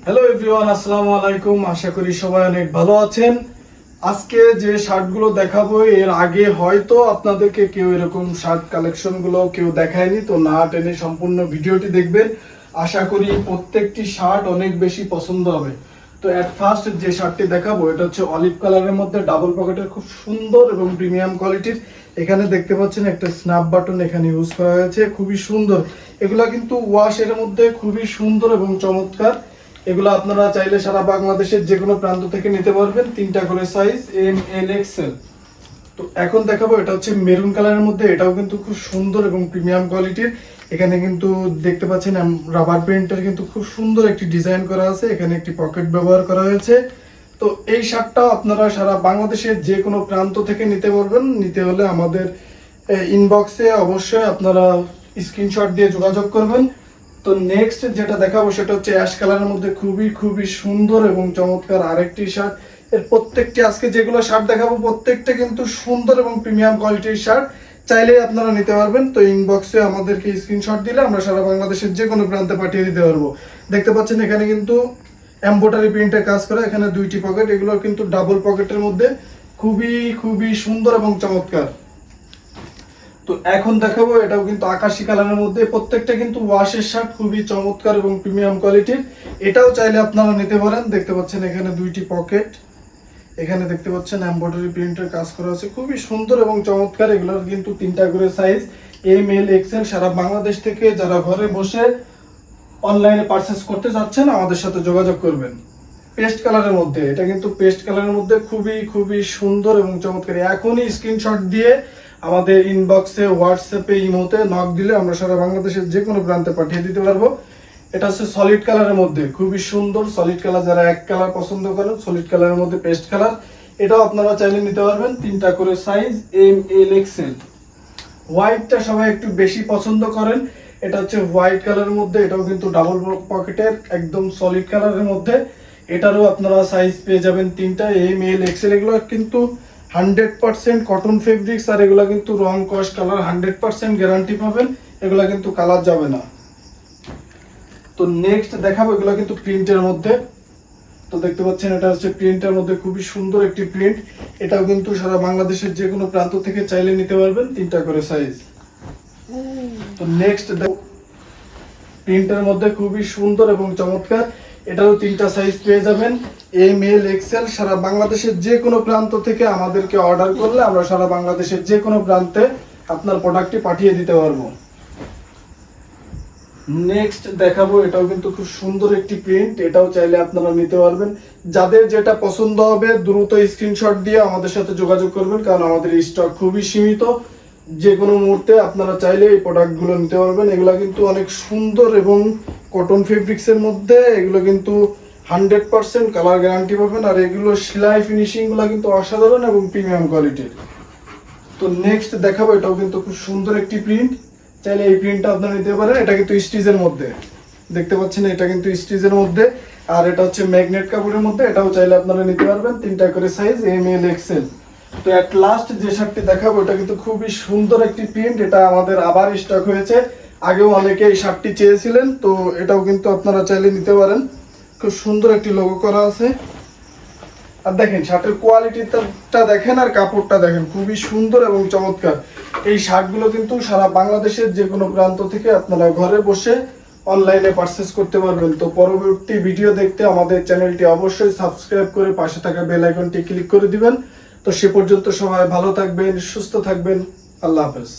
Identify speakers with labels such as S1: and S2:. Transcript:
S1: Hello everyone, আসসালামু আলাইকুম। আশা করি সবাই অনেক ভালো আছেন। আজকে যে শার্টগুলো দেখাবো এর আগে হয়তো আপনাদেরকে কেউ এরকম শার্ট কালেকশনগুলো কেউ দেখায়নি, তো না টেনে সম্পূর্ণ ভিডিওটি দেখবেন। আশা করি প্রত্যেকটি শার্ট অনেক বেশি পছন্দ হবে। তো এট ফার্স্ট যে শার্টটি দেখাবো এটা হচ্ছে অলিভ কালারের মধ্যে ডাবল পকেটের, খুব সুন্দর এবং প্রিমিয়াম কোয়ালিটির। এখানে দেখতে পাচ্ছেন একটা স্ন্যাপ বাটন এখানে ইউজ করা হয়েছে, খুবই সুন্দর। এগুলা কিন্তু ওয়াশের মধ্যে খুবই সুন্দর এবং চমৎকার। এগুলো আপনারা চাইলে সারা বাংলাদেশের যে কোনো প্রান্ত থেকে নিতে পারবেন, 3টা করে সাইজ, এম, এল, এক্সেল। তো এখন দেখাবো এটা হচ্ছে মেরুন কালারের মধ্যে, এটাও কিন্তু খুব সুন্দর এবং প্রিমিয়াম কোয়ালিটির। এখানে কিন্তু দেখতে পাচ্ছেন রাবার প্রিন্টের কিন্তু খুব সুন্দর একটি ডিজাইন করা আছে, এখানে একটি পকেট ব্যবহার করা হয়েছে। তো এই শার্টটাও আপনারা সারা বাংলাদেশের যে কোনো প্রান্ত থেকে নিতে পারবেন। নিতে হলে আমাদের ইনবক্সে অবশ্যই আপনারা স্ক্রিনশট দিয়ে যোগাযোগ করবেন। তো নেক্সট যেটা দেখাবো সেটা হচ্ছে অ্যাশ কালারের মধ্যে খুবই সুন্দর এবং চমৎকার আরেকটি শার্ট। এর প্রত্যেকটি আজকে যেগুলো শার্ট দেখাবো প্রত্যেকটা কিন্তু সুন্দর এবং প্রিমিয়াম কোয়ালিটির শার্ট, চাইলে আপনারা নিতে পারবেন। তো ইনবক্সে আমাদেরকে স্ক্রিনশট দিলে আমরা সারা বাংলাদেশের যে কোনো প্রান্তে পাঠিয়ে দিতে পারবো। দেখতে পাচ্ছেন এখানে কিন্তু এমব্রয়ডারি প্রিন্টের কাজ করা, এখানে 2টি পকেট, এগুলো কিন্তু ডাবল পকেটের মধ্যে খুবই সুন্দর এবং চমৎকার। তো এখন দেখাবো এটাও কিন্তু আকাশি কালারের মধ্যে, প্রত্যেকটা কিন্তু ওয়াশের শার্ট, খুবই চমৎকার এবং প্রিমিয়াম কোয়ালিটির। এটাও চাইলে আপনারা নিতে পারেন। দেখতে পাচ্ছেন এখানে 2টি পকেট, এখানে দেখতে পাচ্ছেন এমব্রয়ডারি প্রিন্টের কাজ করা আছে, খুবই সুন্দর এবং চমৎকার। এগুলোর কিন্তু 3টা করে সাইজ, এম, এল, এক্সেল। সারা বাংলাদেশ থেকে যারা ঘরে বসে অনলাইনে পারচেস করতে যাচ্ছেন আমাদের সাথে যোগাযোগ করবেন। পেস্ট কালারের মধ্যে, এটা কিন্তু পেস্ট কালারের মধ্যে খুবই সুন্দর এবং চমৎকার। এখনই স্ক্রিনশট দিয়ে আমাদের ইনবক্সে, হোয়াটসঅ্যাপে, ইমোতে নক দিলে আমরা সারা বাংলাদেশের যে কোনো প্রান্তে পাঠিয়ে দিতে পারবো। এটা হচ্ছে সলিড কালারের মধ্যে, খুবই সুন্দর সলিড কালার। যারা এক কালার পছন্দ করেন, সলিড কালারের মধ্যে পেস্ট কালার, এটাও আপনারা চাইলে নিতে পারবেন। 3টা করে সাইজ, এম, এল, এক্সেল। হোয়াইটটা সবাই একটু বেশি পছন্দ করেন, এটা হচ্ছে হোয়াইট কালারের মধ্যে, এটাও কিন্তু ডাবল পকেটের একদম সলিড কালারের মধ্যে। এটারও আপনারা সাইজ পেয়ে যাবেন 3টা, এম, এল, এক্সেল। এগুলো কিন্তু 100% কটন ফেব্রিক্স, আর এগুলা কিন্তু রং কস কালার 100% গ্যারান্টি পাবেন, এগুলা কিন্তু কালার যাবে না। তো নেক্সট দেখাবো এগুলা কিন্তু প্রিন্টের মধ্যে। তো দেখতে পাচ্ছেন এটা হচ্ছে প্রিন্টের মধ্যে, খুবই সুন্দর একটি প্রিন্ট। এটাও কিন্তু সারা বাংলাদেশের যে কোনো প্রান্ত থেকে চাইলে নিতে পারবেন, 3টা করে সাইজ। তো নেক্সট প্রিন্টের মধ্যে খুবই সুন্দর এবং চমৎকার, এটারও 3টা সাইজ পেয়ে যাবেন, এম, এল, এক্সেল। সারা বাংলাদেশের যে কোনো প্রান্ত থেকে আমাদেরকে অর্ডার করলে আমরা সারা বাংলাদেশের যে কোনো প্রান্তে আপনার প্রোডাক্টটি পাঠিয়ে দিতে পারবো। নেক্সট দেখাবো এটাও কিন্তু খুব সুন্দর একটি প্রিন্ট, এটাও চাইলে আপনারা নিতে পারবেন। যাদের যেটা পছন্দ হবে দ্রুত স্ক্রিনশট দিয়ে আমাদের সাথে যোগাযোগ করবেন, কারণ আমাদের স্টক খুবই সীমিত। যে কোনো মুহূর্তে আপনারা চাইলে এই প্রোডাক্টগুলো নিতে পারবেন। এগুলো কিন্তু অনেক সুন্দর এবং কটন ফেব্রিক্সের মধ্যে, এগুলো কিন্তু 100% কালার গ্যারান্টি পাবেন। আর এগুলো সেলাই ফিনিশিংগুলো কিন্তু অসাধারণ এবং প্রিমিয়াম কোয়ালিটির। তো নেক্সট দেখাবো এটাও কিন্তু খুব সুন্দর একটি প্রিন্ট, চাইলে এই প্রিন্টটা আপনারা নিতে পারেন। এটা কিন্তু স্টিচের মধ্যে, দেখতে পাচ্ছেন এটা কিন্তু স্টিচের মধ্যে, আর এটা হচ্ছে ম্যাগনেট কাপড়ের মধ্যে। এটাও চাইলে আপনারা নিতে পারবেন, 3টা করে সাইজ, এম, এল, এক্সেল। তো এট লাস্ট যে শার্টটি দেখাবো এটা কিন্তু খুবই সুন্দর একটি প্রিন্ট, এটা আমাদের আবার স্টক হয়েছে। আগেও অনেকে এই শার্টটি চেয়েছিলেন, তো এটাও কিন্তু আপনারা চাইলে নিতে পারেন। খুব সুন্দর একটি লোগো করা আছে। আর দেখেন শার্টের কোয়ালিটিটা দেখেন, আর কাপড়টা দেখেন, খুবই সুন্দর এবং চমৎকার। এই শার্টগুলো কিন্তু সারা বাংলাদেশের যে কোনো প্রান্ত থেকে আপনারা ঘরে বসে অনলাইনে পারচেস করতে পারবেন। তো পরবর্তী ভিডিও দেখতে আমাদের চ্যানেলটি অবশ্যই সাবস্ক্রাইব করে পাশে থাকা বেল আইকনটি ক্লিক করে দিবেন। তো সে পর্যন্ত সবাই ভালো থাকবেন, সুস্থ থাকবেন। আল্লাহ হাফেজ।